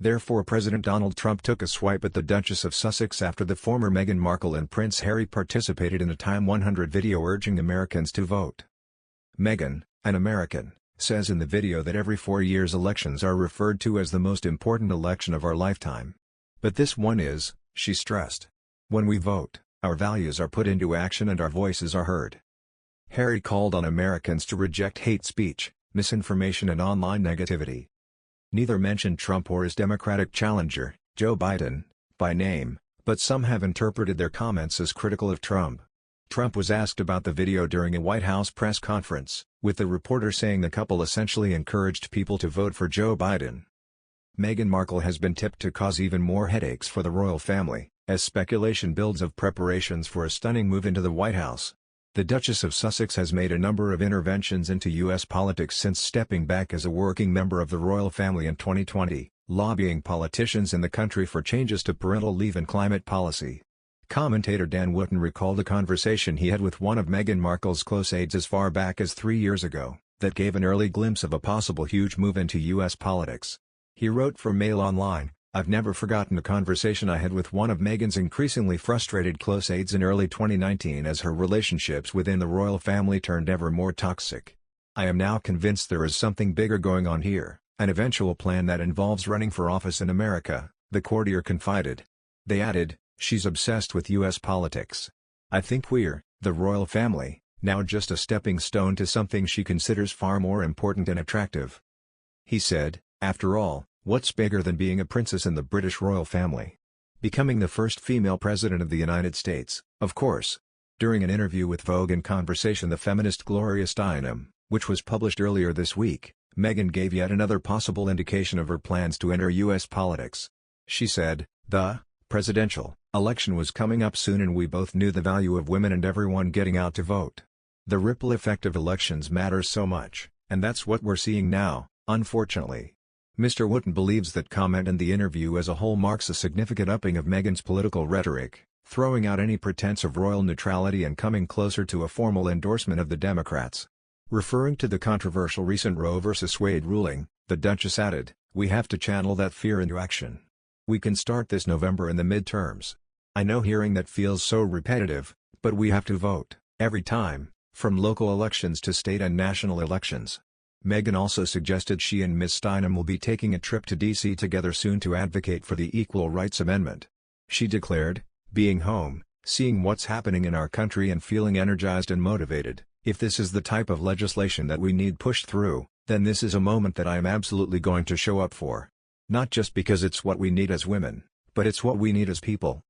Therefore President Donald Trump took a swipe at the Duchess of Sussex after the former Meghan Markle and Prince Harry participated in a Time 100 video urging Americans to vote. Meghan, an American, says in the video that every 4 years elections are referred to as the most important election of our lifetime. But this one is, she stressed. When we vote, our values are put into action and our voices are heard. Harry called on Americans to reject hate speech, misinformation and online negativity. Neither mentioned Trump or his Democratic challenger, Joe Biden, by name, but some have interpreted their comments as critical of Trump. Trump was asked about the video during a White House press conference, with the reporter saying the couple essentially encouraged people to vote for Joe Biden. Meghan Markle has been tipped to cause even more headaches for the royal family, as speculation builds of preparations for a stunning move into the White House. The Duchess of Sussex has made a number of interventions into U.S. politics since stepping back as a working member of the royal family in 2020, lobbying politicians in the country for changes to parental leave and climate policy. Commentator Dan Wootton recalled a conversation he had with one of Meghan Markle's close aides as far back as 3 years ago, that gave an early glimpse of a possible huge move into U.S. politics. He wrote for Mail Online, "I've never forgotten a conversation I had with one of Meghan's increasingly frustrated close aides in early 2019 as her relationships within the royal family turned ever more toxic. I am now convinced there is something bigger going on here, an eventual plan that involves running for office in America," the courtier confided. They added, "She's obsessed with U.S. politics. I think we're, the royal family, now just a stepping stone to something she considers far more important and attractive." He said, "After all, what's bigger than being a princess in the British royal family? Becoming the first female president of the United States, of course." During an interview with Vogue in Conversation, the feminist Gloria Steinem, which was published earlier this week, Meghan gave yet another possible indication of her plans to enter U.S. politics. She said, "The presidential election was coming up soon and we both knew the value of women and everyone getting out to vote. The ripple effect of elections matters so much, and that's what we're seeing now, unfortunately." Mr. Wootton believes that comment and the interview as a whole marks a significant upping of Meghan's political rhetoric, throwing out any pretense of royal neutrality and coming closer to a formal endorsement of the Democrats. Referring to the controversial recent Roe v. Wade ruling, the Duchess added, "We have to channel that fear into action. We can start this November in the midterms. I know hearing that feels so repetitive, but we have to vote, every time, from local elections to state and national elections." Meghan also suggested she and Ms. Steinem will be taking a trip to D.C. together soon to advocate for the Equal Rights Amendment. She declared, "Being home, seeing what's happening in our country and feeling energized and motivated, if this is the type of legislation that we need pushed through, then this is a moment that I am absolutely going to show up for. Not just because it's what we need as women, but it's what we need as people."